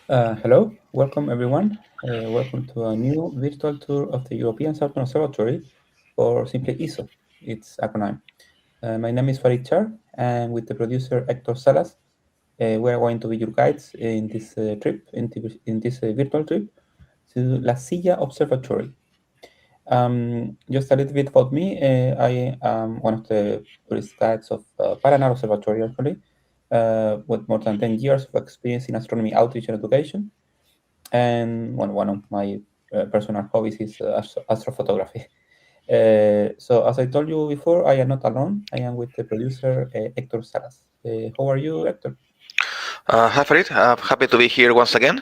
Hello, welcome everyone. Welcome to a new virtual tour of the European Southern Observatory, or simply ESO, its acronym. My name is Farid Char, and with the producer Hector Salas, we are going to be your guides in this trip, in this virtual trip to La Silla Observatory. Just a little bit about me. I am one of the tourist guides of Paraná Observatory, actually, with more than 10 years of experience in astronomy outreach and education. And one of my personal hobbies is astrophotography. So as I told you before, I am not alone. I am with the producer Hector Salas. How are you, Hector? Hi Farid, happy to be here once again.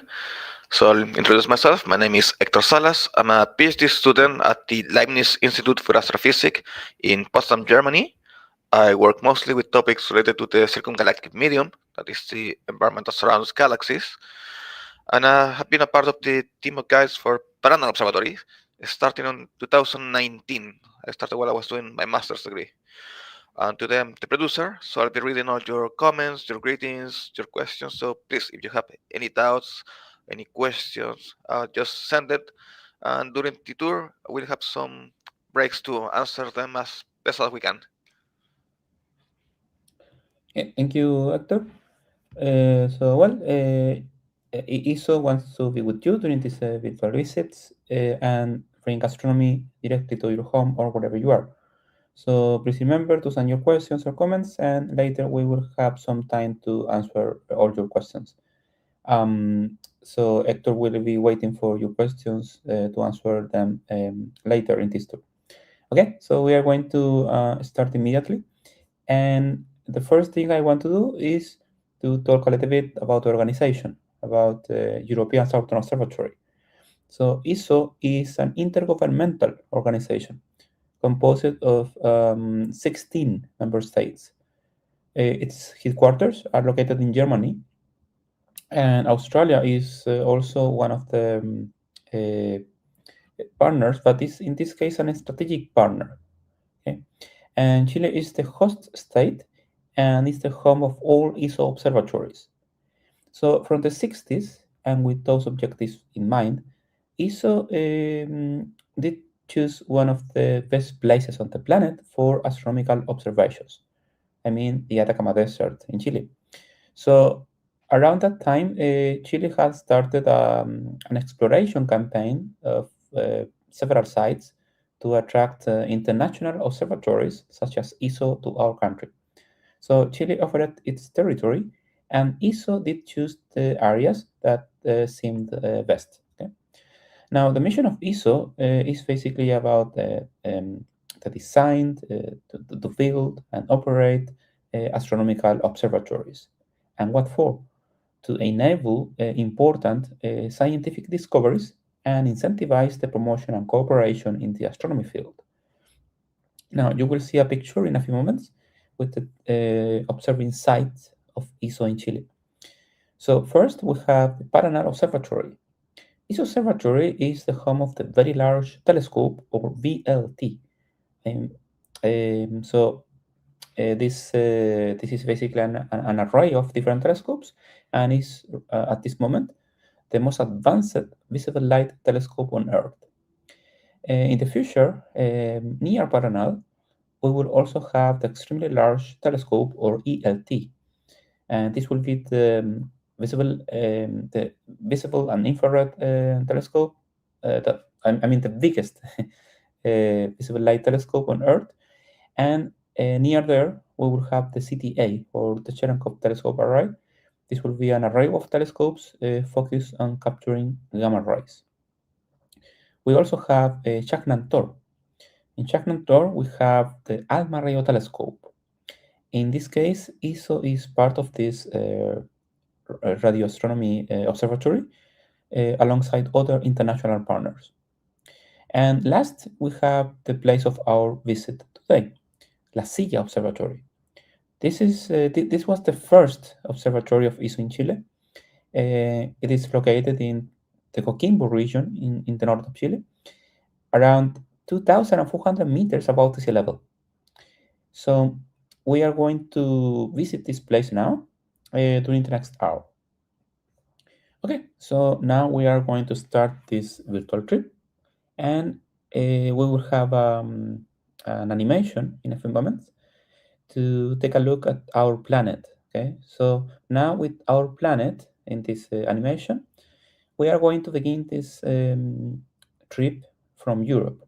So I'll introduce myself. My name is Hector Salas. I'm a PhD student at the Leibniz Institute for Astrophysics in Potsdam, Germany. I work mostly with topics related to the circumgalactic medium, that is the environment that surrounds galaxies. And I have been a part of the team of guides for Paranormal Observatory, starting in 2019. I started while I was doing my master's degree. And today I'm the producer, so I'll be reading all your comments, your greetings, your questions. So please, if you have any doubts, any questions, just send it. And during the tour, we'll have some breaks to answer them as best as we can. Thank you, Hector. ESO wants to be with you during these virtual visits and bring astronomy directly to your home or wherever you are. So please remember to send your questions or comments, and later we will have some time to answer all your questions. So Hector will be waiting for your questions to answer them later in this tour. Okay, so we are going to start immediately. And the first thing I want to do is to talk a little bit about the organization, about European Southern Observatory. So ESO is an intergovernmental organization composed of 16 member states. Its headquarters are located in Germany, and Australia is also one of the partners, but is in this case a strategic partner. Okay? And Chile is the host state and is the home of all ESO observatories. So from the 60s, and with those objectives in mind, ESO did choose one of the best places on the planet for astronomical observations. I mean, the Atacama Desert in Chile. So around that time, Chile had started an exploration campaign of several sites to attract international observatories such as ESO to our country. So Chile offered its territory, and ESO did choose the areas that seemed best. Okay? Now, the mission of ESO is basically about the design, to build and operate astronomical observatories. And what for? To enable important scientific discoveries and incentivize the promotion and cooperation in the astronomy field. Now, you will see a picture in a few moments with the observing site of ESO in Chile. So first, we have the Paraná Observatory. This observatory is the home of the Very Large Telescope, or VLT. Um, this is basically an array of different telescopes, and is at this moment the most advanced visible light telescope on Earth. In the future, near Paranal, we will also have the Extremely Large Telescope, or ELT, and this will be the visible and infrared telescope. I mean the biggest visible light telescope on Earth, and near there we will have the CTA, or the Cherenkov Telescope Array. This will be an array of telescopes focused on capturing gamma rays. We also have Chaknan Tor. In Chaknan Tor, we have the ALMA radio telescope. In this case, ESO is part of this radio astronomy observatory alongside other international partners. And last, we have the place of our visit today, La Silla Observatory. This was the first observatory of ESO in Chile. It is located in the Coquimbo region in the north of Chile, around 2,400 meters above the sea level. So we are going to visit this place now during the next hour. Okay, so now we are going to start this virtual trip, and we will have an animation in a few moments to take a look at our planet. Okay, so now with our planet in this animation, we are going to begin this trip from Europe,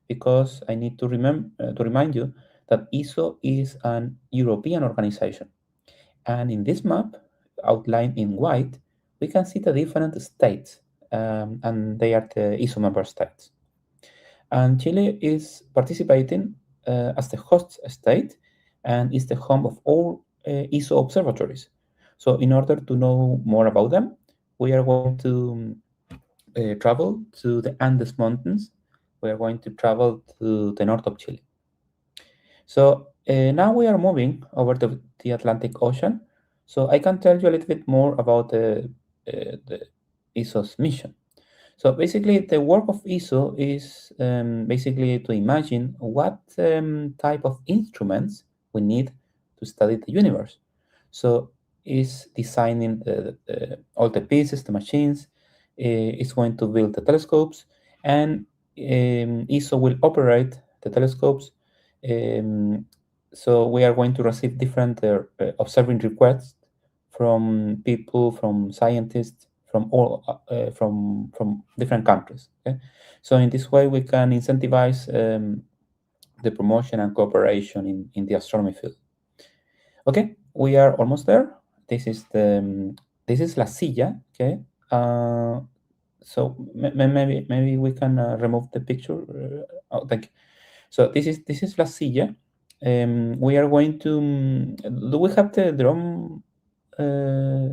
because I need to remind you that ESO is an European organization. And in this map, outlined in white, we can see the different states, and they are the ESO member states. And Chile is participating as the host state and is the home of all ESO observatories. So, in order to know more about them, we are going to travel to the Andes Mountains. We are going to travel to the north of Chile. So now we are moving over to the Atlantic Ocean. So I can tell you a little bit more about the ESO's mission. So basically, the work of ESO is basically to imagine what type of instruments we need to study the universe. So is designing all the pieces, the machines. It's going to build the telescopes, and ESO will operate the telescopes. Um, so we are going to receive different observing requests from people, from scientists, from all from different countries. Okay? So in this way, we can incentivize the promotion and cooperation in the astronomy field. Okay, we are almost there. This is this is La Silla. Okay, so maybe we can remove the picture. Oh, thank you. So this is La Silla. We are going to. Do we have the drum uh,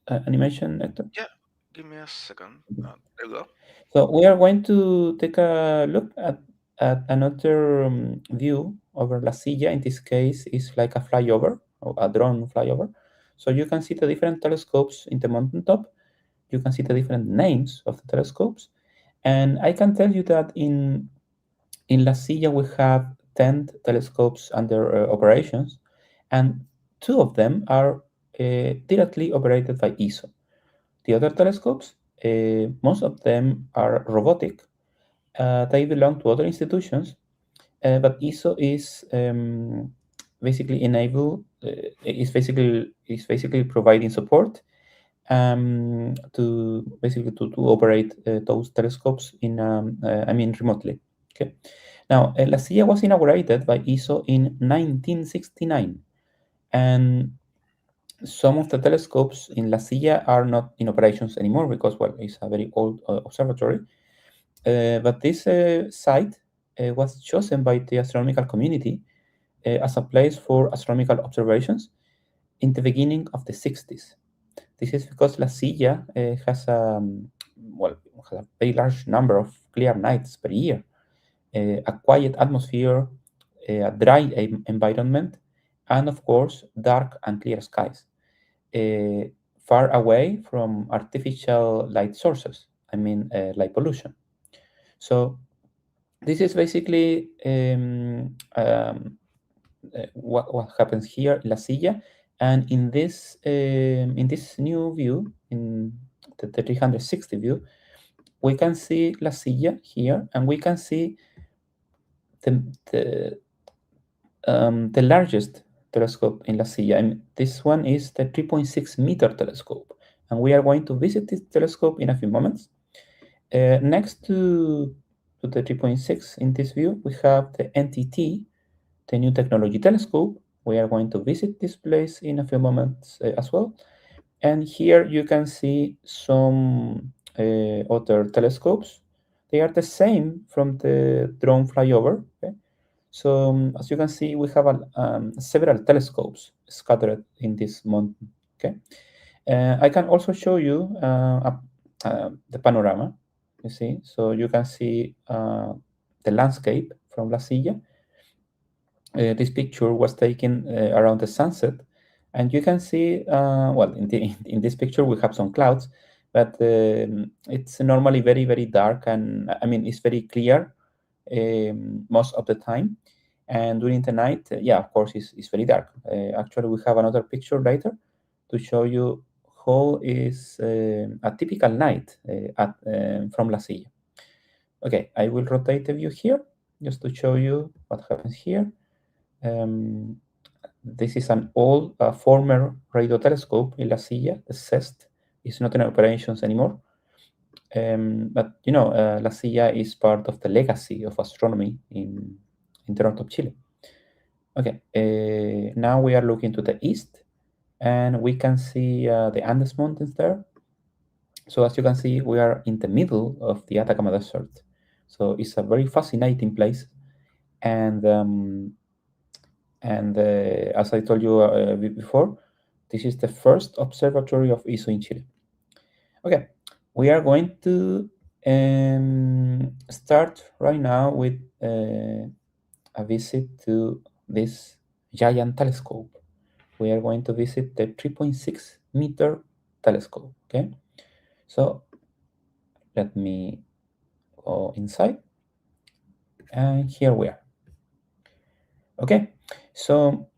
animation, Hector? Yeah, give me a second. There we go. So we are going to take a look at another view over La Silla. In this case, is like a flyover, or a drone flyover. So you can see the different telescopes in the mountaintop. You can see the different names of the telescopes. And I can tell you that in La Silla we have 10 telescopes under operations, and two of them are directly operated by ESO. The other telescopes, most of them are robotic. They belong to other institutions, but ESO is basically is basically providing support to basically to operate those telescopes in I mean remotely. Okay. Now, La Silla was inaugurated by ESO in 1969, and some of the telescopes in La Silla are not in operations anymore because, well, it's a very old observatory. But this site was chosen by the astronomical community as a place for astronomical observations in the beginning of the 60s. This is because La Silla has well, has a very large number of clear nights per year, a quiet atmosphere, a dry environment, and of course, dark and clear skies, uh, far away from artificial light sources. I mean, light pollution. So this is basically what happens here in La Silla, and in this new view, in the 360 view, we can see La Silla here, and we can see the the largest telescope in La Silla, and this one is the 3.6-meter telescope, and we are going to visit this telescope in a few moments. Next to the 3.6 in this view, we have the NTT, the New Technology Telescope. We are going to visit this place in a few moments as well. And here you can see some other telescopes. They are the same from the drone flyover. Okay? So as you can see, we have several telescopes scattered in this mountain. Okay, I can also show you the panorama. You see, so you can see the landscape from La Silla. This picture was taken around the sunset, and you can see, well, in this picture we have some clouds, but it's normally very dark, and I mean it's very clear most of the time. And during the night, yeah, of course, it's very dark. Actually, we have another picture later to show you how is a typical night from La Silla. Okay, I will rotate the view here just to show you what happens here. This is an old former radio telescope in La Silla, the CEST. It's not in operations anymore. But you know, La Silla is part of the legacy of astronomy in Toronto, Chile. Okay, now we are looking to the east, and we can see the Andes Mountains there. So as you can see, we are in the middle of the Atacama Desert. So it's a very fascinating place, and as I told you before, this is the first observatory of ESO in Chile. Okay, we are going to start right now with a visit to this giant telescope. We are going to visit the 3.6 meter telescope. Okay, so let me go inside, and here we are. Okay, so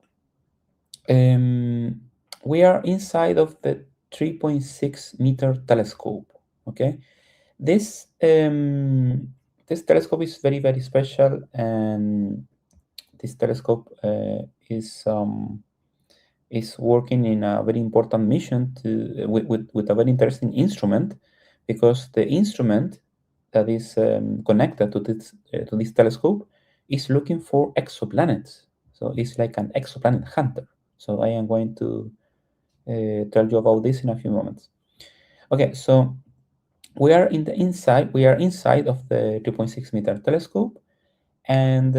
we are inside of the 3.6 meter telescope. Okay, this this telescope is very special, and this telescope is working in a very important mission to with a very interesting instrument, because the instrument that is connected to this telescope is looking for exoplanets. So it's like an exoplanet hunter. So I am going to tell you about this in a few moments. Okay, so we are inside of the 3.6 meter telescope, and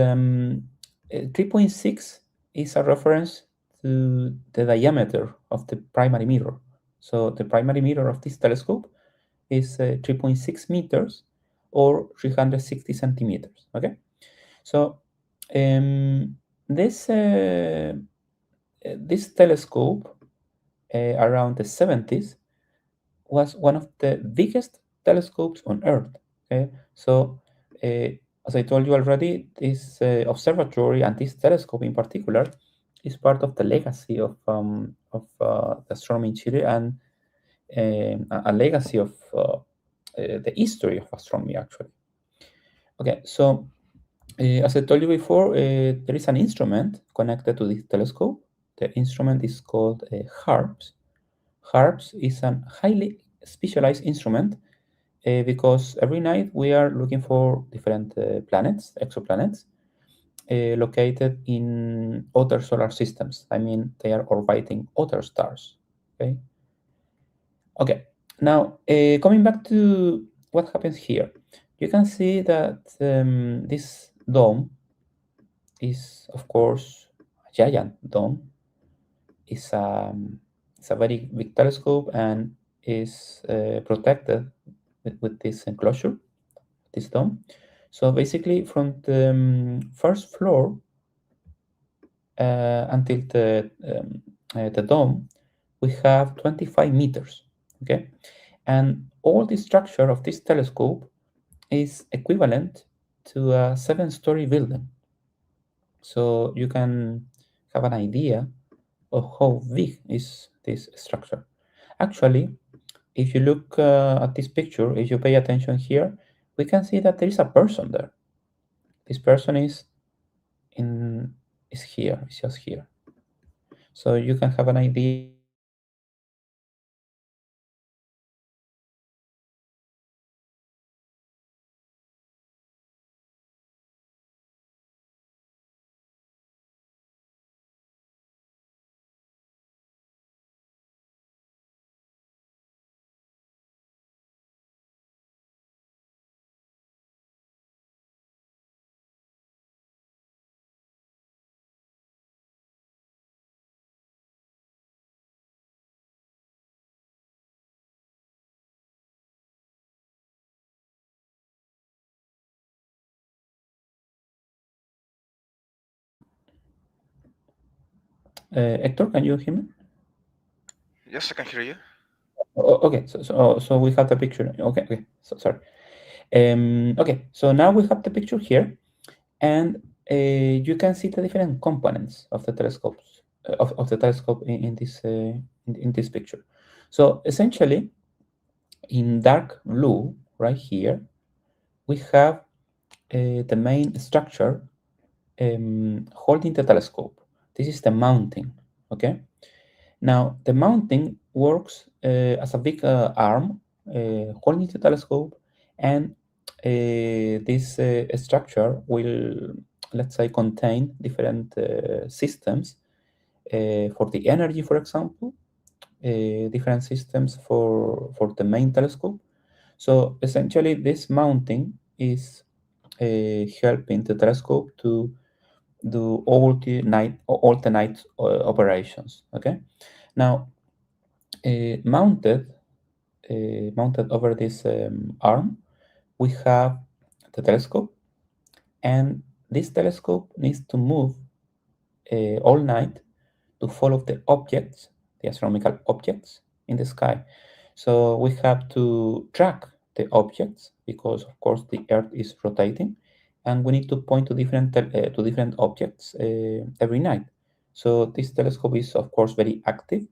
3.6 is a reference to the diameter of the primary mirror. So the primary mirror of this telescope is 3.6 meters or 360 centimeters. Okay, so this this telescope around the 70s was one of the biggest telescopes on Earth. Okay, so as I told you already, this observatory and this telescope in particular is part of the legacy of astronomy in Chile, and a legacy of the history of astronomy, actually. Okay, so as I told you before, there is an instrument connected to this telescope. The instrument is called HARPS. HARPS is a highly specialized instrument because every night we are looking for different planets, exoplanets, located in other solar systems. I mean, they are orbiting other stars. Okay. Okay. Now, coming back to what happens here, you can see that this dome is, of course, a giant dome. It's a very big telescope and is protected with this enclosure, this dome. So basically, from the first floor until the dome, we have 25 meters. Okay, and all the structure of this telescope is equivalent to a 7-story building. So you can have an idea of how big is this structure. Actually, if you look at this picture, if you pay attention here, we can see that there is a person there. This person is here, it's just here. So you can have an idea of how big is this telescope. Hector, can you hear me? Yes, I can hear you. Okay, so we have the picture. Okay, so sorry. Okay, so now we have the picture here, and you can see the different components of the telescopes of the telescope in this picture. So essentially, in dark blue, right here, we have the main structure holding the telescope. This is the mounting, okay? Now, the mounting works as a big arm holding the telescope, and this structure will, let's say, contain different systems for the energy, for example, different systems for the main telescope. So essentially, this mounting is helping the telescope to do alternate operations. Okay, now mounted mounted over this arm, we have the telescope, and this telescope needs to move all night to follow the objects, the astronomical objects in the sky. So we have to track the objects because, of course, the Earth is rotating, and we need to point to different objects every night. So this telescope is, of course, very active,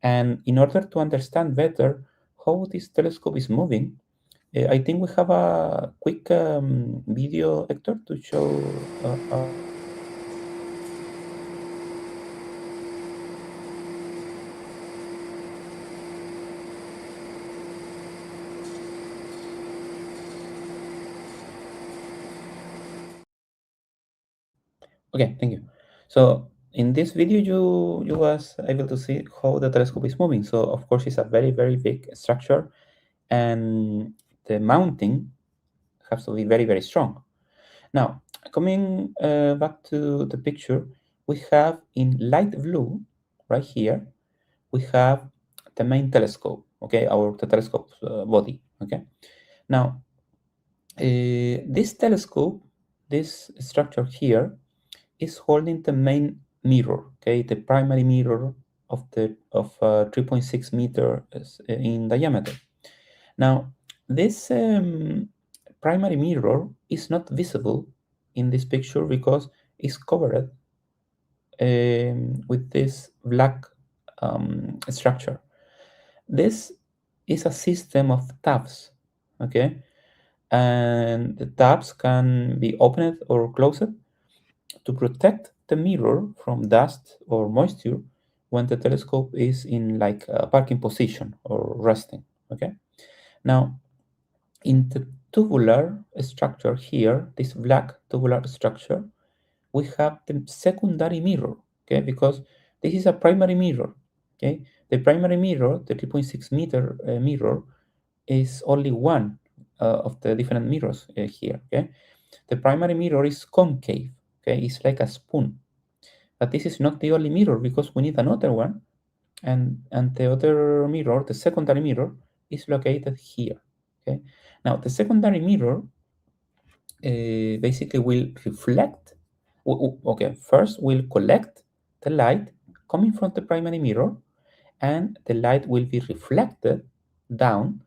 and in order to understand better how this telescope is moving, I think we have a quick video, Hector, to show our Okay, thank you. So in this video, you was able to see how the telescope is moving. So of course, it's a very big structure, and the mounting has to be very strong. Now, coming back to the picture, we have in light blue right here, we have the main telescope. Okay, the telescope body. Okay. Now, this telescope, this structure here, is holding the main mirror, okay, the primary mirror of 3.6 meters in diameter. Now, this primary mirror is not visible in this picture because it's covered with this black structure. This is a system of tabs, okay, and the tabs can be opened or closed to protect the mirror from dust or moisture when the telescope is in like a parking position or resting. Okay. Now, in the tubular structure here, this black tubular structure, we have the secondary mirror. Okay, because this is a primary mirror. Okay, the primary mirror, the 3.6 meter mirror, is only one of the different mirrors here. Okay, the primary mirror is concave. Okay, it's like a spoon. But this is not the only mirror because we need another one, and the other mirror, the secondary mirror, is located here. Okay. Now the secondary mirror basically will reflect. Okay, first we'll collect the light coming from the primary mirror, and the light will be reflected down,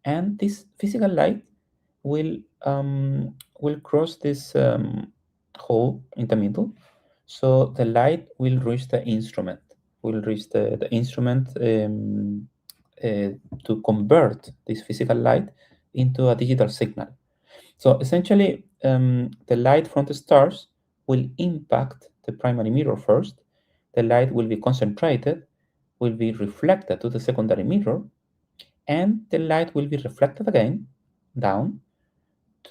and this physical light will cross this hole in the middle, so the light will reach the instrument, the instrument to convert this physical light into a digital signal. So essentially, the light from the stars will impact the primary mirror first. The light will be concentrated, will be reflected to the secondary mirror, and the light will be reflected again down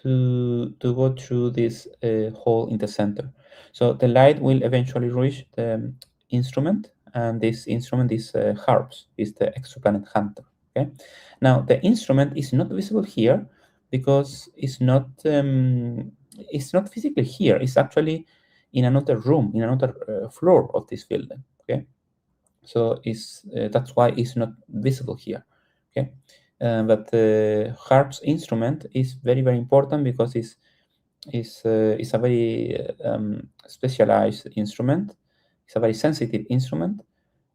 to go through this hole in the center. So the light will eventually reach the instrument, and this instrument is HARPS, is the exoplanet hunter. Okay. Now the instrument is not visible here because it's not physically here. It's actually in another room, in another floor of this building. Okay. So that's why it's not visible here. Okay. But the harp's instrument is very important because it's a very specialized instrument. It's a very sensitive instrument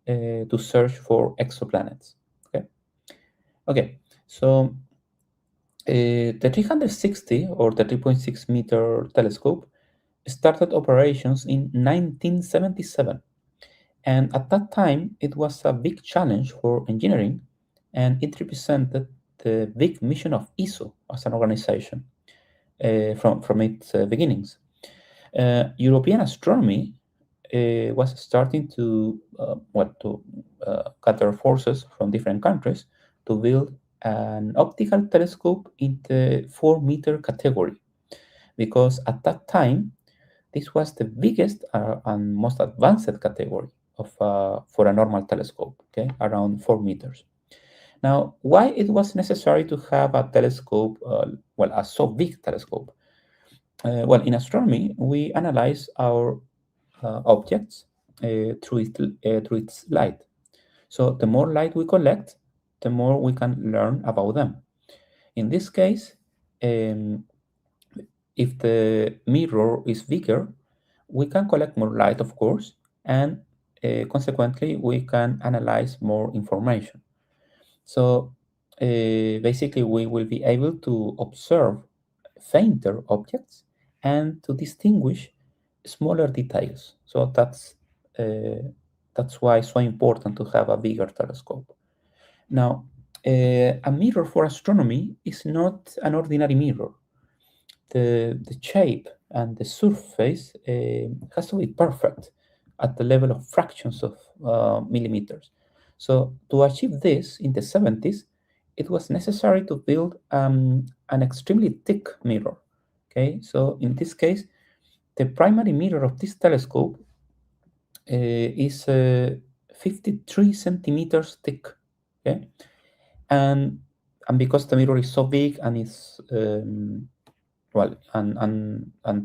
to search for exoplanets. Okay. Okay. So the 360 or the 3.6 meter telescope started operations in 1977, and at that time it was a big challenge for engineering and it represented the big mission of ESO as an organization from its beginnings. European astronomy was starting to gather forces from different countries to build an optical telescope in the 4-meter category, because at that time this was the biggest and most advanced category of for a normal telescope, okay, around 4 meters. Now, why it was necessary to have a telescope, a so big telescope? In astronomy, we analyze our objects through its light. So the more light we collect, the more we can learn about them. In this case, um, if the mirror is bigger, we can collect more light, of course, and consequently, we can analyze more information. So basically, we will be able to observe fainter objects and to distinguish smaller details. So that's why it's so important to have a bigger telescope. Now, a mirror for astronomy is not an ordinary mirror. The shape and the surface has to be perfect at the level of fractions of millimeters. So to achieve this in the 70s, it was necessary to build an extremely thick mirror. Okay, so in this case, the primary mirror of this telescope is 53 centimeters thick. Okay, and and because the mirror is so big and is and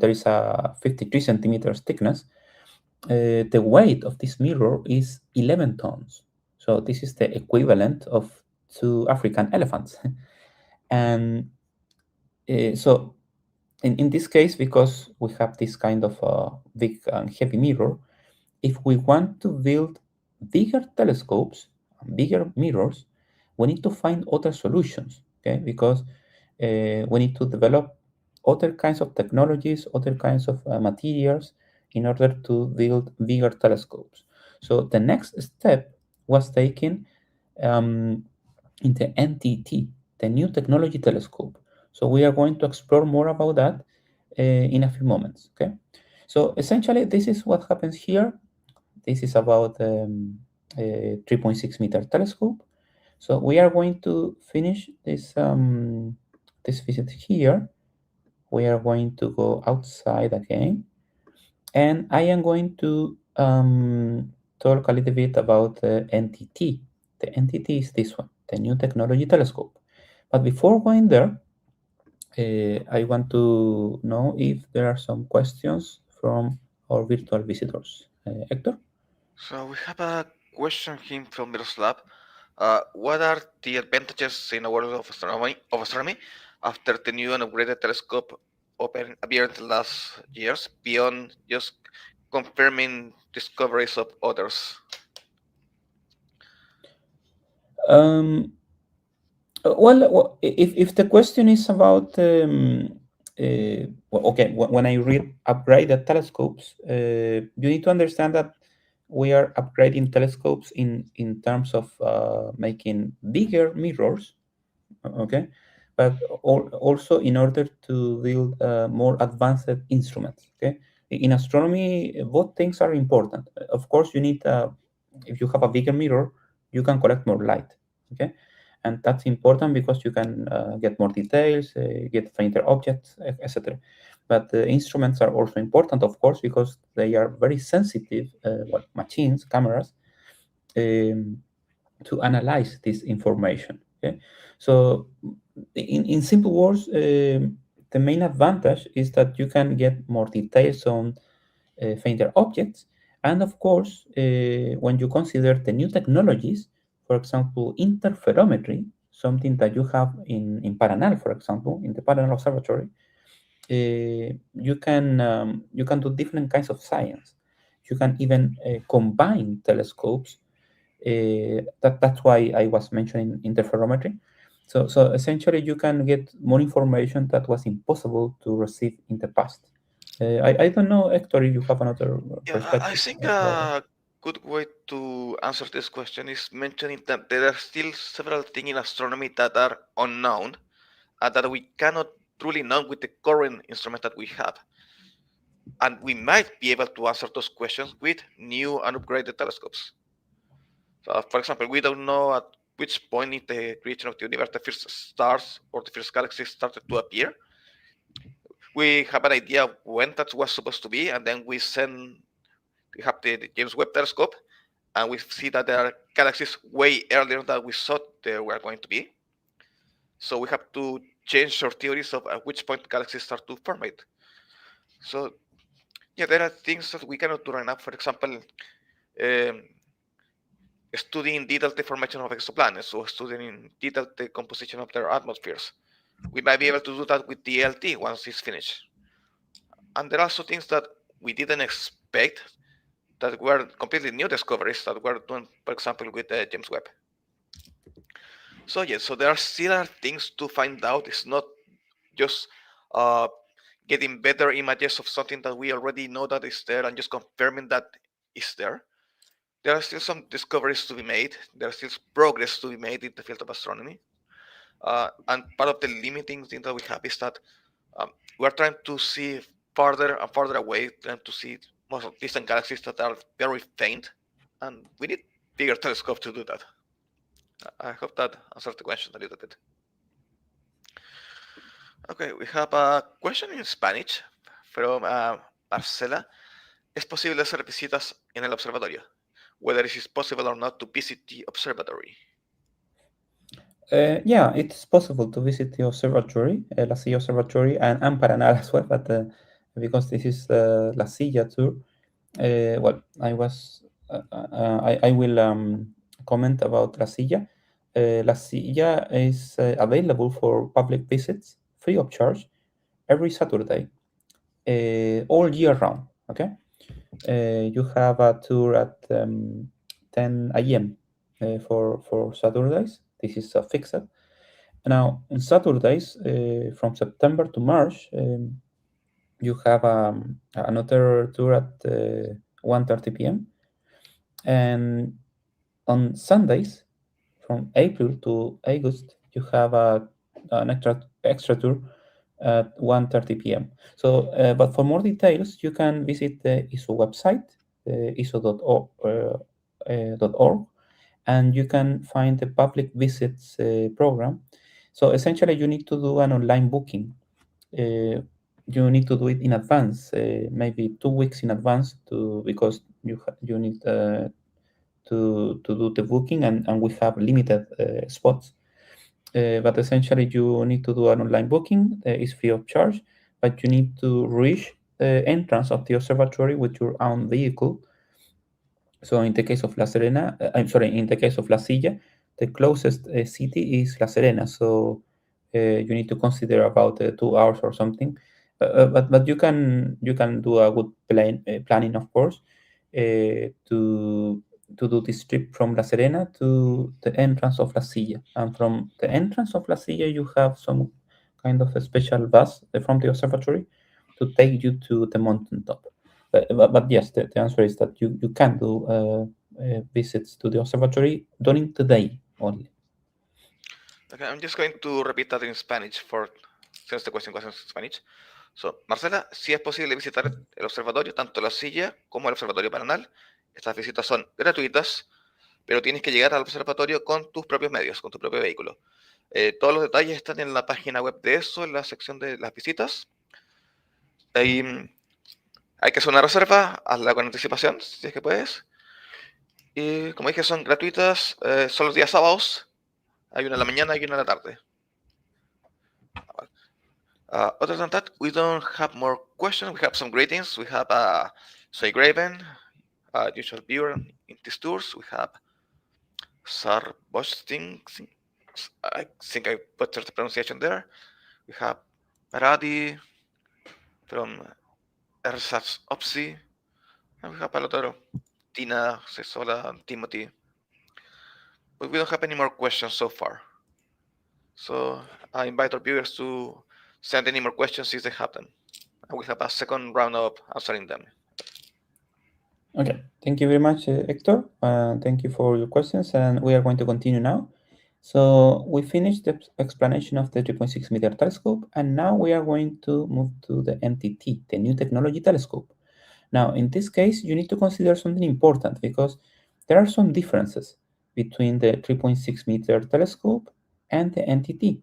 there is a 53 centimeters thickness, the weight of this mirror is 11 tons. So this is the equivalent of 2 African elephants. And so in this case, because we have this kind of big and heavy mirror, if we want to build bigger telescopes, bigger mirrors, we need to find other solutions, okay? Because we need to develop other kinds of technologies, other kinds of materials in order to build bigger telescopes. So the next step was taken um, in the NTT, the New Technology Telescope. So we are going to explore more about that in a few moments, okay? So essentially, this is what happens here. This is about a 3.6-meter telescope. So we are going to finish this visit here. We are going to go outside again, and I am going to talk a little bit about the NTT. The NTT is this one, the New Technology Telescope. But before going there, I want to know if there are some questions from our virtual visitors. Hector? So we have a question here from Miroslav. What are the advantages in the world of astronomy after the new and upgraded telescope appeared in the last years beyond just confirming discoveries of others? Um, if the question is about okay, when I read upgraded telescopes, you need to understand that we are upgrading telescopes in terms of making bigger mirrors, okay, but also in order to build more advanced instruments. Okay, in astronomy, both things are important. Of course, you need if you have a bigger mirror, you can collect more light. Okay, and that's important because you can get more details, get fainter objects, etc. But the instruments are also important, of course, because they are very sensitive, machines, cameras, um, to analyze this information. Okay, so in simple words, the main advantage is that you can get more details on fainter objects, and of course, when you consider the new technologies, for example, interferometry, something that you have in Paranal, for example, in the Paranal Observatory, you can do different kinds of science. You can even combine telescopes. That's why I was mentioning interferometry. So essentially, you can get more information that was impossible to receive in the past. I don't know, Hector, if you have another Yeah, I perspective think about that. good way to answer this question is mentioning that there are still several things in astronomy that are unknown and that we cannot truly know with the current instrument that we have. And we might be able to answer those questions with new and upgraded telescopes. So, for example, we don't know at which point in the creation of the universe the first stars or the first galaxies started to appear. We have an idea of when that was supposed to be, and then we have the James Webb Telescope, and we see that there are galaxies way earlier than we thought there were going to be. So we have to change our theories of at which point galaxies start to form it. So yeah, there are things that we cannot do right now. For example, um, studying detail the formation of exoplanets or studying in detail the composition of their atmospheres. We might be able to do that with the LT once it's finished. And there are also things that we didn't expect that were completely new discoveries that were done, for example, with James Webb. So yes, so there are still things to find out. It's not just uh, getting better images of something that we already know that is there and just confirming that is there. There are still some discoveries to be made. There are still progress to be made in the field of astronomy. And part of the limiting thing that we have is that we're trying to see farther and farther away, trying to see most distant galaxies that are very faint, and we need bigger telescopes to do that. I hope that answers the question a little bit. Okay, we have a question in Spanish from Marcela. ¿Es posible hacer visitas en el observatorio? Whether it is possible or not to visit the observatory. Yeah, it's possible to visit the observatory, La Silla Observatory, and Paraná as well, but because this is La Silla tour, well, I will comment about La Silla. La Silla is available for public visits, free of charge, every Saturday, all year round. Okay, you have a tour at 10 a.m. For Saturdays. This is fixed. Now, on Saturdays, from September to March, you have another tour at 1:30 p.m. And on Sundays, from April to August, you have an extra tour at 1:30 p.m. So, but for more details, you can visit the ESO website, eso.org, .org, and you can find the public visits program. So essentially, you need to do an online booking. You need to do it in advance, maybe 2 weeks in advance, because you need to do the booking, and we have limited spots. But essentially, you need to do an online booking. It's free of charge, but you need to reach the entrance of the observatory with your own vehicle. So in the case of La Serena, I'm sorry, in the case of La Silla, the closest city is La Serena. So you need to consider about 2 hours or something. But you can do a good planning, of course, to do this trip from La Serena to the entrance of La Silla. And from the entrance of La Silla, you have some kind of a special bus from the observatory to take you to the mountain top. But yes, the answer is that you can do visits to the observatory during the day only. Okay, I'm just going to repeat that in Spanish for since the question was in Spanish. So, Marcela, sí es posible visitar el observatorio, tanto la silla como el observatorio Paranal. Estas visitas son gratuitas, pero tienes que llegar al observatorio con tus propios medios, con tu propio vehículo. Todos los detalles están en la página web de ESO, en la sección de las visitas. Ahí hay que hacer una reserva, hazla con anticipación, si es que puedes. Y como dije, son gratuitas, son los días sábados. Hay una en la mañana y una en la tarde. Other than that, we don't have more questions. We have some greetings. We have Soy Graven, usual viewer in these tours. We have Sarbosting. I think I butchered the pronunciation there. We have Maradi from Ersatz Opsi. And we have Palotero, Tina, Cesola, Timothy. But we don't have any more questions so far. So I invite our viewers to send any more questions if they have them. And we have a second round of answering them. Okay, Thank you very much, Hector. Thank you for your questions, and we are going to continue now. So we finished the explanation of the 3.6 meter telescope, and now we are going to move to the NTT, the New Technology Telescope. Now, in this case, you need to consider something important because there are some differences between the 3.6 meter telescope and the NTT.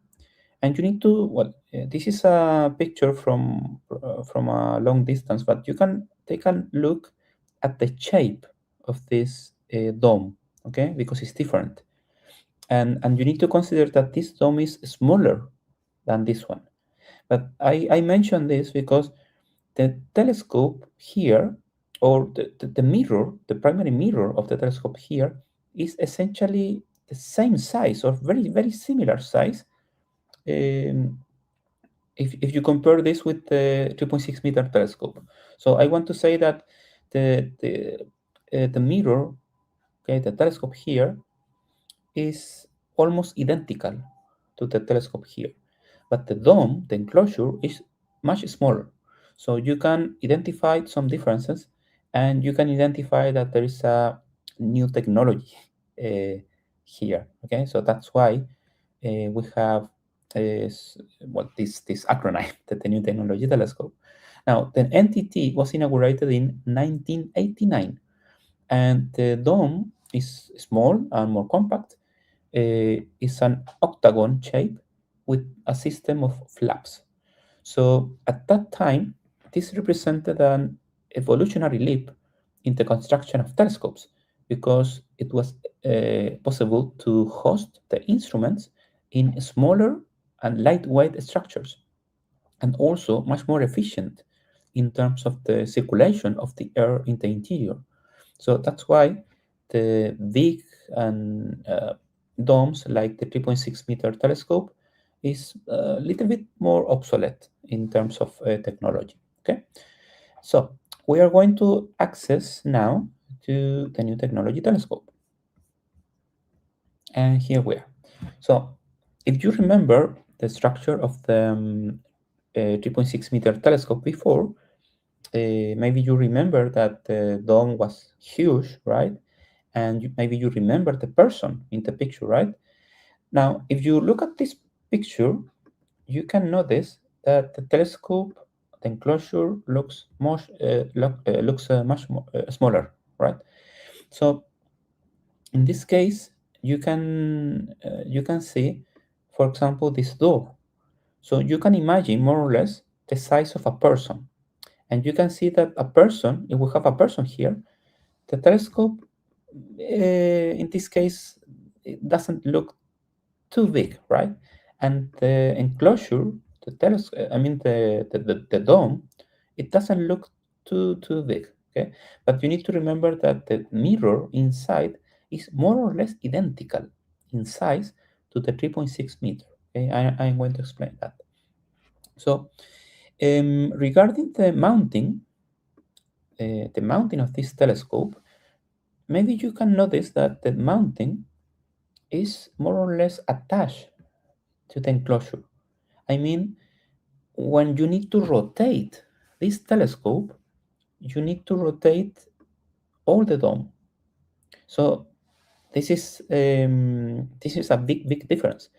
And you need to, well, this is a picture from a long distance, but you can take a look at the shape of this dome, okay, because it's different. And you need to consider that this dome is smaller than this one. But I mention this because the telescope here, or the mirror, the primary mirror of the telescope here, is essentially the same size or very, very similar size. Um, if you compare this with the 2.6 meter telescope. So I want to say that the mirror, okay, the telescope here is almost identical to the telescope here. But the dome, the enclosure, is much smaller. So you can identify some differences and you can identify that there is a new technology here. Okay, so that's why we have this acronym, the New Technology Telescope. Now, the NTT was inaugurated in 1989, and the dome is small and more compact. It's an octagon shape with a system of flaps. So at that time, this represented an evolutionary leap in the construction of telescopes because it was possible to host the instruments in smaller and lightweight structures, and also much more efficient in terms of the circulation of the air in the interior. So that's why the big and domes like the 3.6 meter telescope is a little bit more obsolete in terms of technology. Okay, so we are going to access now to the New Technology Telescope, and here we are. So if you remember the structure of the 3.6 meter telescope before, maybe you remember that the dome was huge, right? And maybe you remember the person in the picture, right? Now, if you look at this picture, you can notice that the telescope, the enclosure looks much more, smaller, right? So in this case, you can see, for example, this door. So you can imagine more or less the size of a person, and you can see that a person, if we have a person here, the telescope, in this case, it doesn't look too big, right? And the enclosure, the telescope, I mean the dome, it doesn't look too big, okay? But you need to remember that the mirror inside is more or less identical in size to the 3.6 meter. Okay, I'm going to explain that. So, regarding the mounting of this telescope, maybe you can notice that the mounting is more or less attached to the enclosure. I mean, when you need to rotate this telescope, you need to rotate all the dome. So this is a big difference.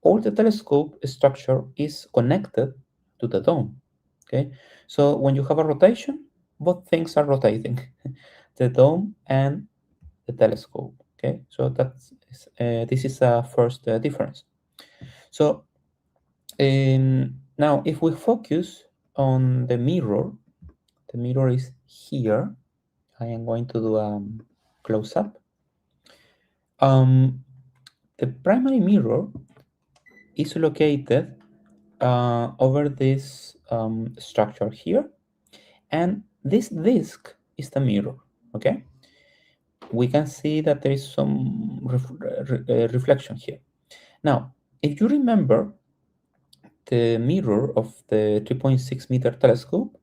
All the telescope structure is connected to the dome. Okay, so when you have a rotation, both things are rotating, the dome and the telescope. Okay, so this is a first difference. So now if we focus on the mirror is here. I am going to do a close up. The primary mirror is located over this structure here, and this disk is the mirror. Okay, we can see that there is some reflection here. Now, if you remember the mirror of the 3.6 meter telescope,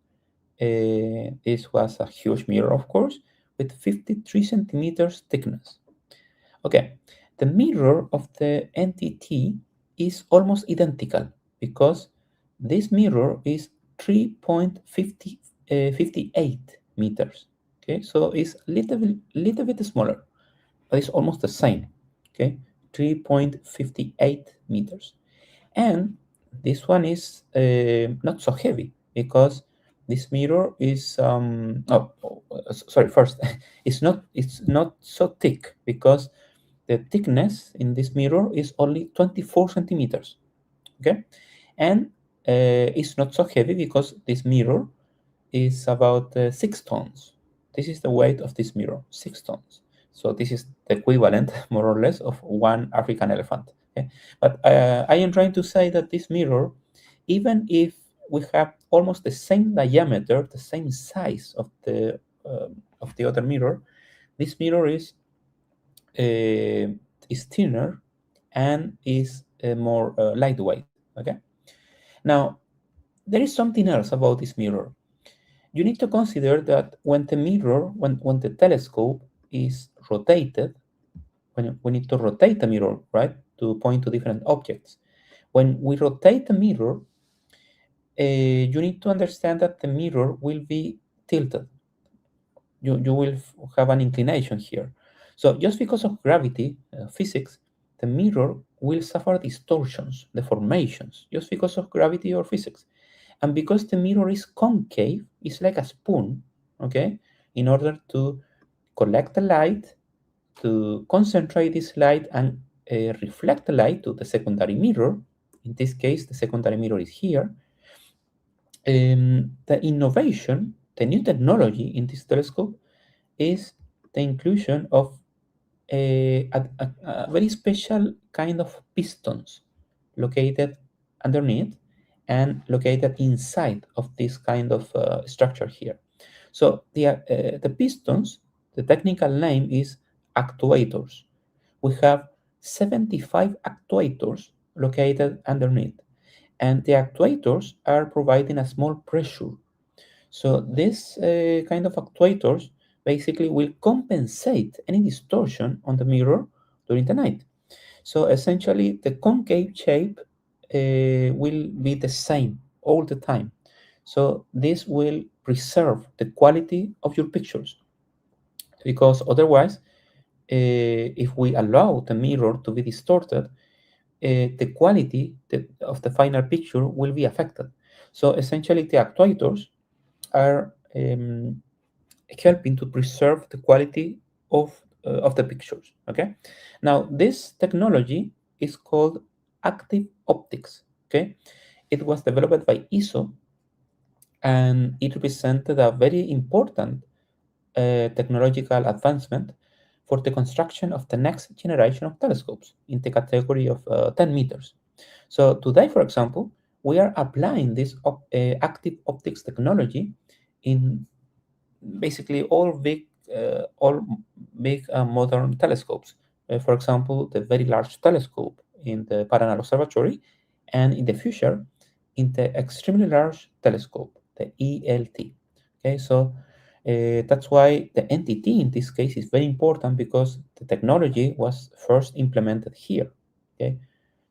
this was a huge mirror, of course, with 53 centimeters thickness. Okay, the mirror of the NTT is almost identical because this mirror is 3.58 meters. Okay, so it's little bit smaller, but it's almost the same. Okay, 3.58 meters. And this one is not so heavy because this mirror is sorry, first it's not so thick because the thickness in this mirror is only 24 centimeters. Okay, and it's not so heavy because this mirror is about 6 tons. This is the weight of this mirror, 6 tons. So this is the equivalent, more or less, of one African elephant. Okay? But I am trying to say that this mirror, even if we have almost the same diameter, the same size of the other mirror, this mirror is thinner and is more lightweight. Okay. Now there is something else about this mirror. You need to consider that when the mirror, when the telescope is rotated, when we need to rotate the mirror, right, to point to different objects. When we rotate the mirror, you need to understand that the mirror will be tilted. You will have an inclination here. So just because of gravity, physics, the mirror will suffer distortions, deformations, just because of gravity or physics. And because the mirror is concave, it's like a spoon, okay? In order to collect the light, to concentrate this light and reflect the light to the secondary mirror. In this case, the secondary mirror is here. The innovation, the new technology in this telescope is the inclusion of a very special kind of pistons located underneath and located inside of this kind of structure here. So the pistons, the technical name is actuators. We have 75 actuators located underneath, and the actuators are providing a small pressure. So this kind of actuators basically will compensate any distortion on the mirror during the night. So essentially, the concave shape will be the same all the time. So this will preserve the quality of your pictures, because otherwise, if we allow the mirror to be distorted, the quality of the final picture will be affected. So essentially, the actuators are helping to preserve the quality of the pictures. Okay, now this technology is called active optics. Okay, it was developed by ESO, and it represented a very important technological advancement for the construction of the next generation of telescopes in the category of 10 meters. So today, for example, we are applying this active optics technology in basically all big modern telescopes. For example, the very large telescope in the Paranal Observatory, and in the future, in the extremely large telescope, the ELT. Okay, so that's why the NTT in this case is very important, because the technology was first implemented here. Okay,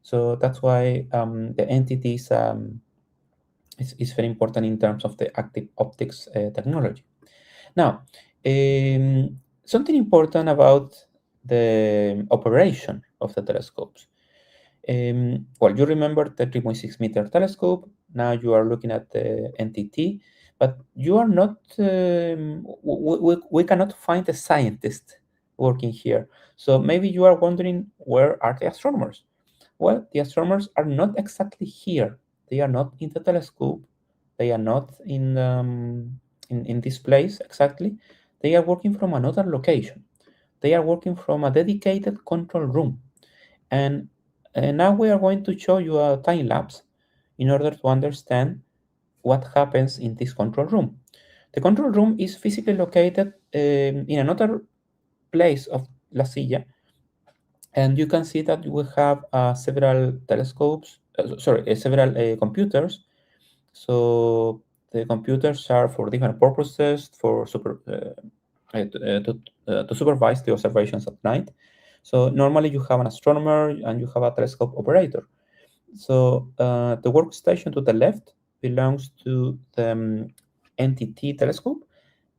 so that's why the NTT is very important in terms of the active optics technology. Now, something important about the operation of the telescopes. Well, you remember the 3.6-meter telescope. Now you are looking at the NTT, but you are not. We cannot find a scientist working here. So maybe you are wondering, where are the astronomers? Well, the astronomers are not exactly here. They are not in the telescope. They are not in this place exactly. They are working from another location. They are working from a dedicated control room. And now we are going to show you a time lapse in order to understand what happens in this control room. The control room is physically located in another place of La Silla, and you can see that we have several telescopes, several computers. So the computers are for different purposes, to supervise the observations at night. So normally you have an astronomer and you have a telescope operator. So the workstation to the left belongs to the NTT telescope,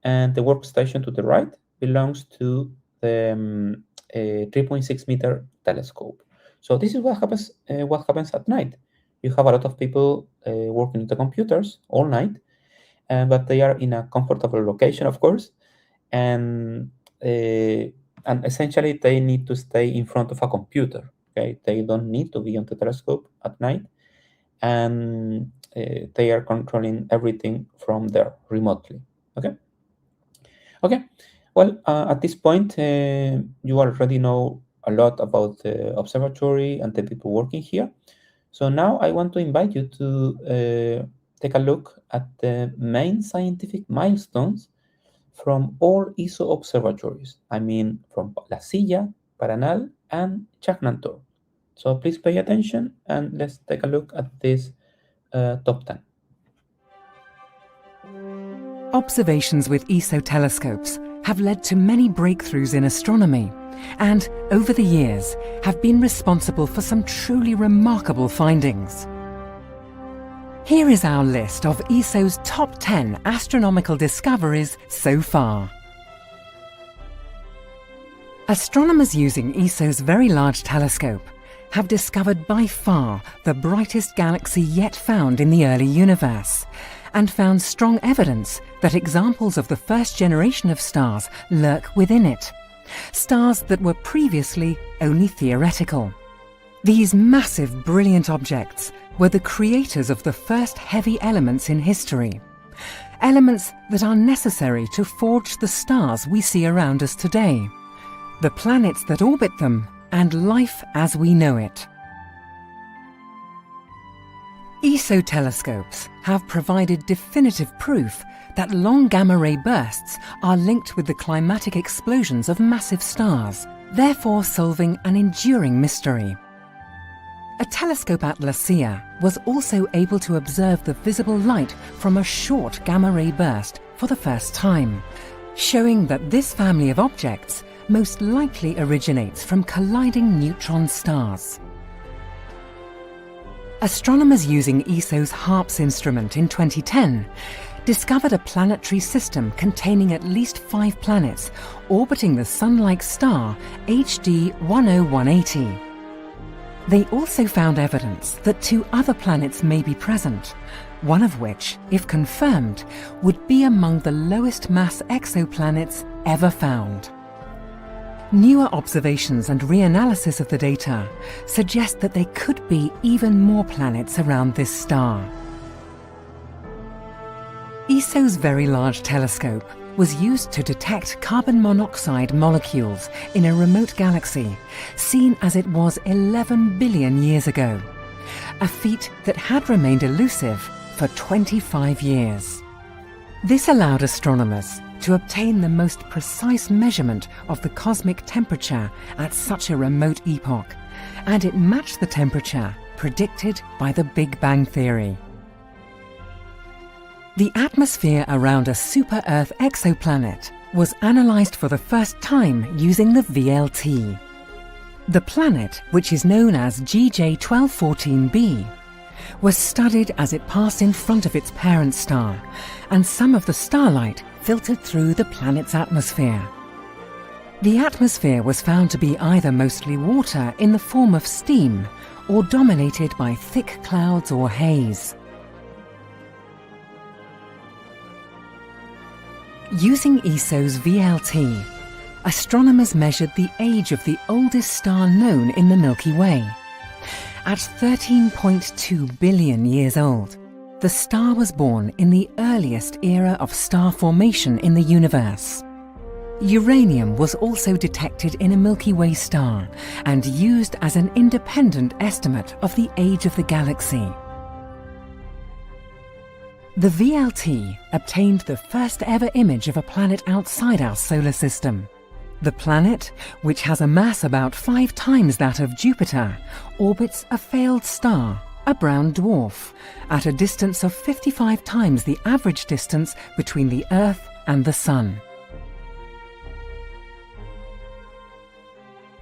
and the workstation to the right belongs to the 3.6 meter telescope. So this is what happens at night. You have a lot of people working on the computers all night, but they are in a comfortable location, of course, and essentially they need to stay in front of a computer. Okay, they don't need to be on the telescope at night, and they are controlling everything from there remotely. Okay. Okay. Well, at this point, you already know a lot about the observatory and the people working here. So now I want to invite you to take a look at the main scientific milestones from all ESO observatories. I mean, from La Silla, Paranal, and Chajnantor. So please pay attention and let's take a look at this top 10. Observations with ESO telescopes have led to many breakthroughs in astronomy and, over the years, have been responsible for some truly remarkable findings. Here is our list of ESO's top 10 astronomical discoveries so far. Astronomers using ESO's Very Large Telescope have discovered by far the brightest galaxy yet found in the early universe, and found strong evidence that examples of the first generation of stars lurk within it, stars that were previously only theoretical. These massive, brilliant objects were the creators of the first heavy elements in history, elements that are necessary to forge the stars we see around us today, the planets that orbit them, and life as we know it. ESO telescopes have provided definitive proof that long gamma-ray bursts are linked with the climatic explosions of massive stars, therefore solving an enduring mystery. A telescope at La Silla was also able to observe the visible light from a short gamma-ray burst for the first time, showing that this family of objects most likely originates from colliding neutron stars. Astronomers using ESO's HARPS instrument in 2010 discovered a planetary system containing at least 5 planets orbiting the Sun-like star HD 10180. They also found evidence that 2 other planets may be present, one of which, if confirmed, would be among the lowest mass exoplanets ever found. Newer observations and reanalysis of the data suggest that there could be even more planets around this star. ESO's Very Large Telescope was used to detect carbon monoxide molecules in a remote galaxy, seen as it was 11 billion years ago, a feat that had remained elusive for 25 years. This allowed astronomers to obtain the most precise measurement of the cosmic temperature at such a remote epoch, and it matched the temperature predicted by the Big Bang theory. The atmosphere around a super-Earth exoplanet was analysed for the first time using the VLT. The planet, which is known as GJ1214b, was studied as it passed in front of its parent star, and some of the starlight filtered through the planet's atmosphere. The atmosphere was found to be either mostly water in the form of steam or dominated by thick clouds or haze. Using ESO's VLT, astronomers measured the age of the oldest star known in the Milky Way. At 13.2 billion years old, the star was born in the earliest era of star formation in the universe. Uranium was also detected in a Milky Way star and used as an independent estimate of the age of the galaxy. The VLT obtained the first ever image of a planet outside our solar system. The planet, which has a mass about 5 times that of Jupiter, orbits a failed star, a brown dwarf, at a distance of 55 times the average distance between the Earth and the Sun.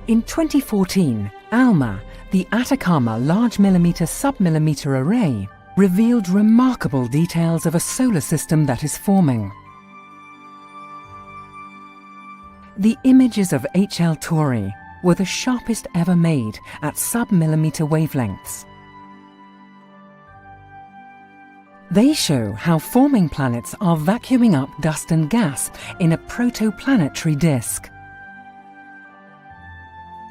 In 2014, ALMA, the Atacama Large Millimeter Submillimeter Array, revealed remarkable details of a solar system that is forming. The images of HL Tauri were the sharpest ever made at sub-millimeter wavelengths. They show how forming planets are vacuuming up dust and gas in a protoplanetary disk.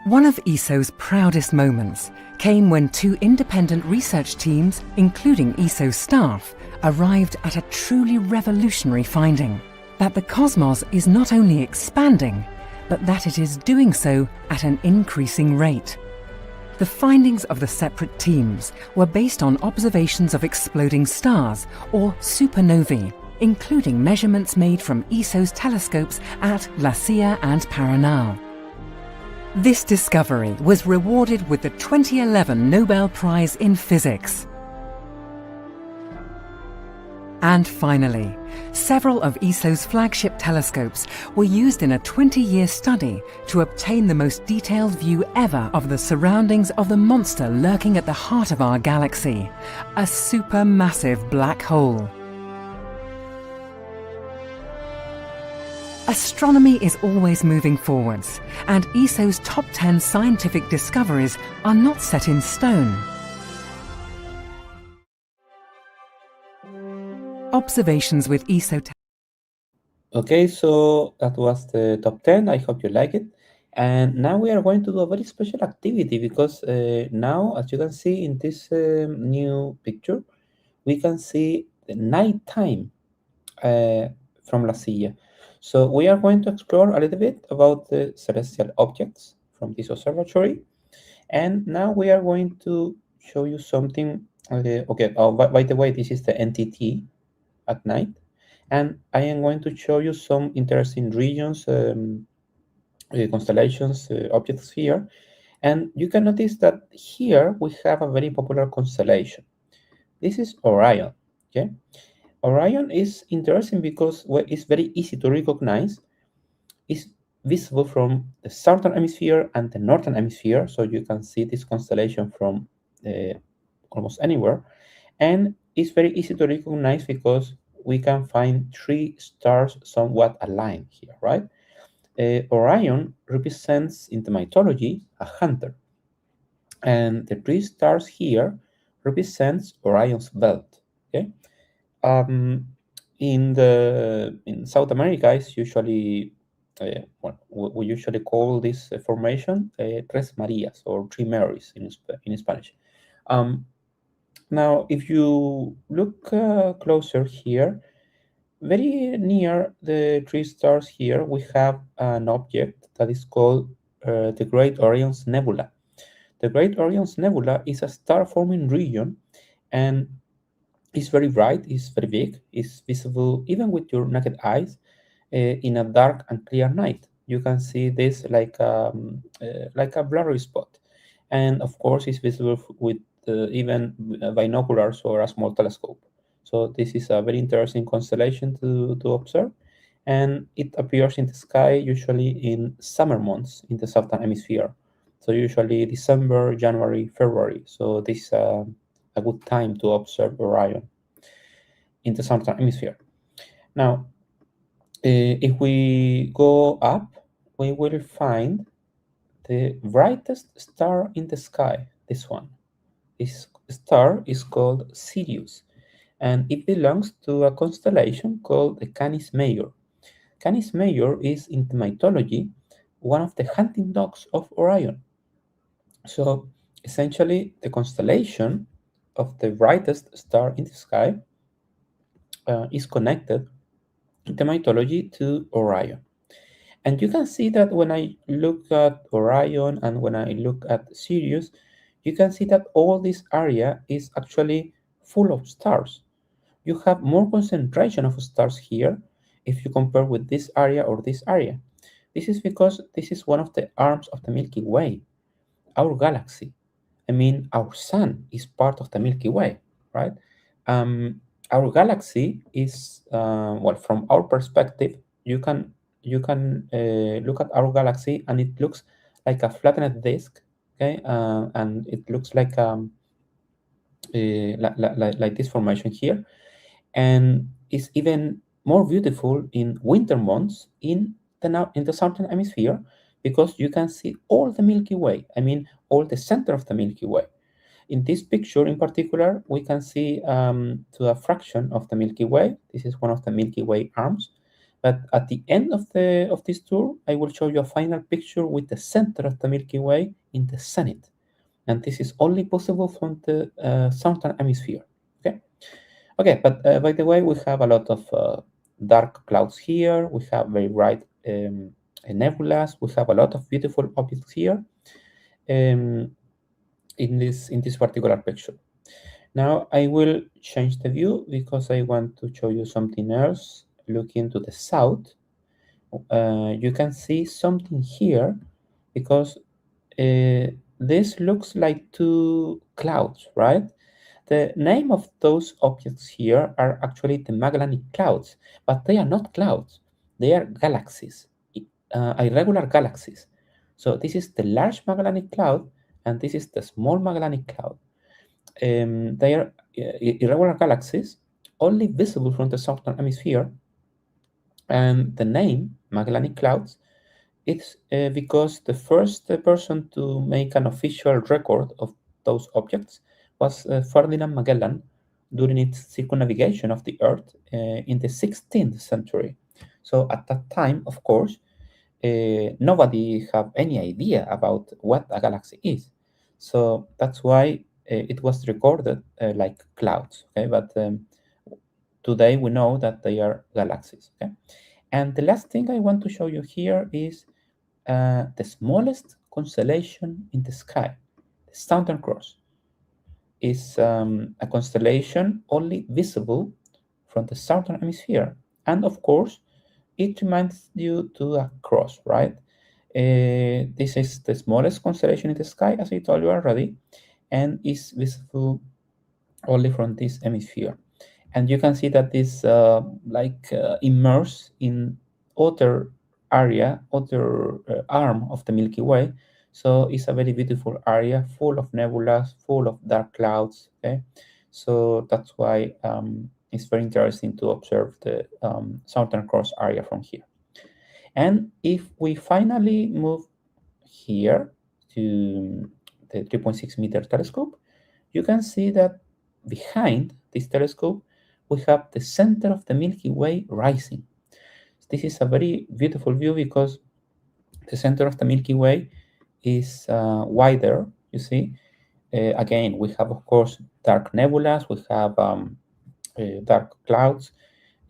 One of ESO's proudest moments came when two independent research teams, including ESO staff, arrived at a truly revolutionary finding: that the cosmos is not only expanding, but that it is doing so at an increasing rate. The findings of the separate teams were based on observations of exploding stars, or supernovae, including measurements made from ESO's telescopes at La Silla and Paranal. This discovery was rewarded with the 2011 Nobel Prize in Physics. And finally, several of ESO's flagship telescopes were used in a 20-year study to obtain the most detailed view ever of the surroundings of the monster lurking at the heart of our galaxy, a supermassive black hole. Astronomy is always moving forwards, and ESO's top 10 scientific discoveries are not set in stone. Observations with ESO. Okay, so that was the top 10. I hope you like it. And now we are going to do a very special activity because now, as you can see in this new picture, we can see the nighttime from La Silla. So we are going to explore a little bit about the celestial objects from this observatory. And now we are going to show you something. Okay, oh, by the way, this is the NTT at night. And I am going to show you some interesting regions, constellations, objects here. And you can notice that here we have a very popular constellation. This is Orion, okay? Orion is interesting because it's very easy to recognize. It's visible from the southern hemisphere and the northern hemisphere, so you can see this constellation from almost anywhere. And it's very easy to recognize because we can find three stars somewhat aligned here, right? Orion represents in the mythology a hunter, and the three stars here represents Orion's belt. Okay, in South America, it's usually we usually call this formation Tres Marias or Three Marys in Spanish. Now, if you look closer here, very near the three stars here, we have an object that is called the Great Orion's Nebula. The Great Orion's Nebula is a star-forming region, and it's very bright, it's very big, it's visible even with your naked eyes in a dark and clear night. You can see this like a blurry spot. And of course, it's visible with even binoculars or a small telescope. So this is a very interesting constellation to observe. And it appears in the sky usually in summer months in the southern hemisphere. So usually December, January, February. So this is a good time to observe Orion in the southern hemisphere. Now, if we go up, we will find the brightest star in the sky, this one. This star is called Sirius, and it belongs to a constellation called the Canis Major. Canis Major is, in the mythology, one of the hunting dogs of Orion. So, essentially, the constellation of the brightest star in the sky is connected in the mythology to Orion. And you can see that when I look at Orion and when I look at Sirius, you can see that all this area is actually full of stars. You have more concentration of stars here if you compare with this area or this area. This is because this is one of the arms of the Milky Way, our galaxy. I mean, our sun is part of the Milky Way, right? Our galaxy is, well, from our perspective, you can look at our galaxy and it looks like a flattened disk, okay, and it looks like this formation here, and it's even more beautiful in winter months in in the southern hemisphere because you can see all the Milky Way. I mean, all the center of the Milky Way. In this picture in particular, we can see to a fraction of the Milky Way. This is one of the Milky Way arms. But at the end of this tour, I will show you a final picture with the center of the Milky Way in the zenith. And this is only possible from the southern hemisphere. Okay, but by the way, we have a lot of dark clouds here. We have very bright nebulas. We have a lot of beautiful objects here in this particular picture. Now I will change the view because I want to show you something else. Looking to the south, you can see something here because this looks like two clouds, right? The name of those objects here are actually the Magellanic Clouds, but they are not clouds. They are galaxies, irregular galaxies. So this is the large Magellanic Cloud, and this is the small Magellanic Cloud. They are irregular galaxies, only visible from the southern hemisphere. And the name Magellanic Clouds is because the first person to make an official record of those objects was Ferdinand Magellan during its circumnavigation of the Earth in the 16th century. So at that time, of course, nobody had any idea about what a galaxy is. So that's why it was recorded like clouds. Okay, but today we know that they are galaxies. Okay, and the last thing I want to show you here is the smallest constellation in the sky, the Southern Cross, is a constellation only visible from the southern hemisphere. And of course, it reminds you to a cross, right? This is the smallest constellation in the sky, as I told you already, and is visible only from this hemisphere. And you can see that this immersed in other area, other arm of the Milky Way. So it's a very beautiful area, full of nebulas, full of dark clouds. Okay, so that's why it's very interesting to observe the Southern Cross area from here. And if we finally move here to the 3.6 meter telescope, you can see that behind this telescope, we have the center of the Milky Way rising. This is a very beautiful view because the center of the Milky Way is wider, you see. Again, we have, of course, dark nebulas, we have dark clouds,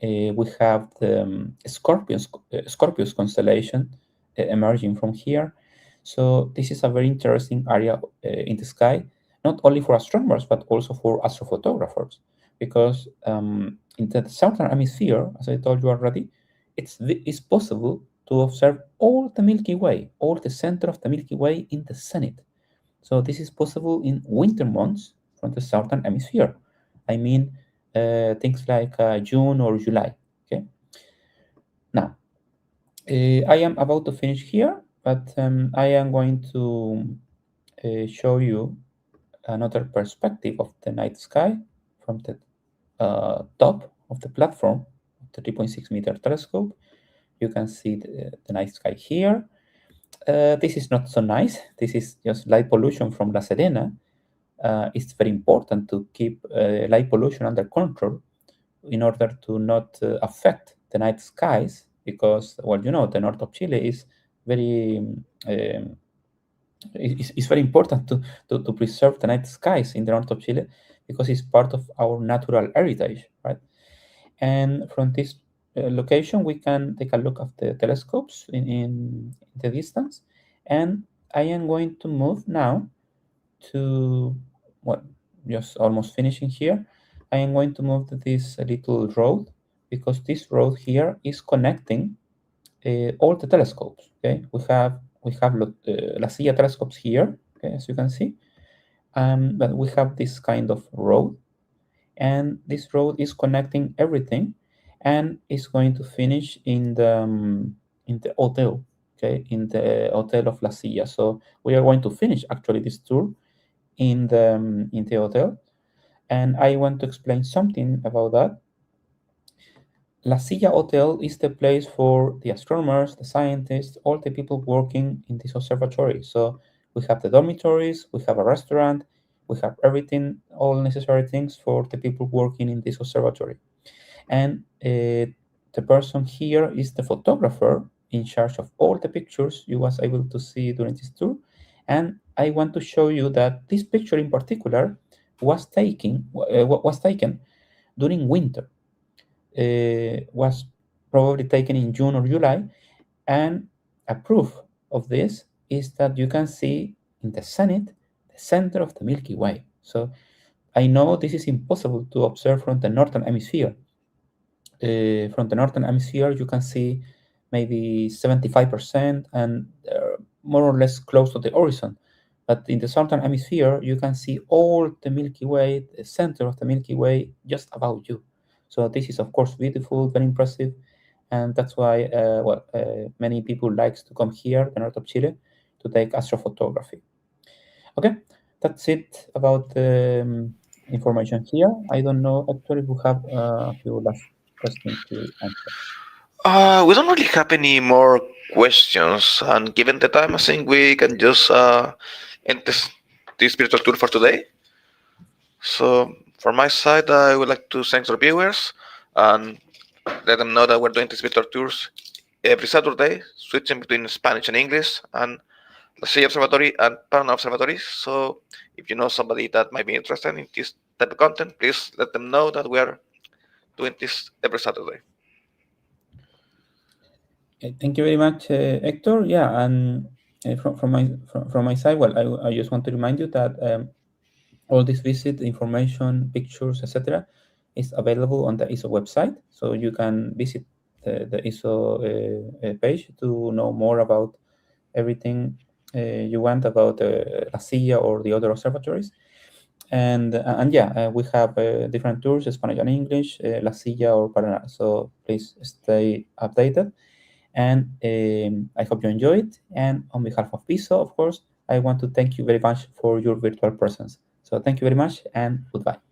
we have the Scorpius constellation emerging from here. So this is a very interesting area in the sky, not only for astronomers, but also for astrophotographers, because in the southern hemisphere, as I told you already, it's possible to observe all the Milky Way, all the center of the Milky Way in the zenith. So this is possible in winter months from the southern hemisphere. I mean, things like June or July. Okay. Now, I am about to finish here, but I am going to show you another perspective of the night sky from the top of the platform of the 3.6 meter telescope. You can see the night sky here. This is not so nice. This is just light pollution from La Serena. It's very important to keep light pollution under control in order to not affect the night skies, because, well, you know, the north of Chile is very it's very important to preserve the night skies in the north of Chile because it's part of our natural heritage, right? And from this location, we can take a look at the telescopes in the distance. And I am going to move now to, well, just almost finishing here. I am going to move to this little road because this road here is connecting all the telescopes. Okay, we have La Silla telescopes here, okay, as you can see, but we have this kind of road, and this road is connecting everything, and is going to finish in the hotel, okay, in the hotel of La Silla. So we are going to finish actually this tour in the hotel, and I want to explain something about that. La Silla Hotel is the place for the astronomers, the scientists, all the people working in this observatory. So we have the dormitories, we have a restaurant, we have everything, all necessary things for the people working in this observatory. And the person here is the photographer in charge of all the pictures you was able to see during this tour. And I want to show you that this picture in particular was taken during winter. Was probably taken in June or July, and a proof of this is that you can see in the zenith the center of the Milky Way. So I know this is impossible to observe from the northern hemisphere. From the northern hemisphere, you can see maybe 75% and more or less close to the horizon. But in the southern hemisphere, you can see all the Milky Way, the center of the Milky Way, just about you. So this is, of course, beautiful, very impressive, and that's why many people likes to come here, the north of Chile, to take astrophotography. Okay, that's it about the information here. I don't know, actually, if we have a few last questions to answer. We don't really have any more questions, and given the time, I think we can just end this virtual tour for today. So, from my side, I would like to thank our viewers and let them know that we're doing these virtual tours every Saturday, switching between Spanish and English, and the Sea Observatory and Paranormal Observatory. So, if you know somebody that might be interested in this type of content, please let them know that we are doing this every Saturday. Thank you very much, Hector. Yeah, and from my side, well, I just want to remind you that all this visit information, pictures, etc., is available on the ESO website. So you can visit the ESO page to know more about everything you want about La Silla or the other observatories. And yeah, we have different tours, Spanish and English, La Silla or Paraná. So please stay updated. And I hope you enjoyed. And on behalf of ESO, of course, I want to thank you very much for your virtual presence. So thank you very much and goodbye.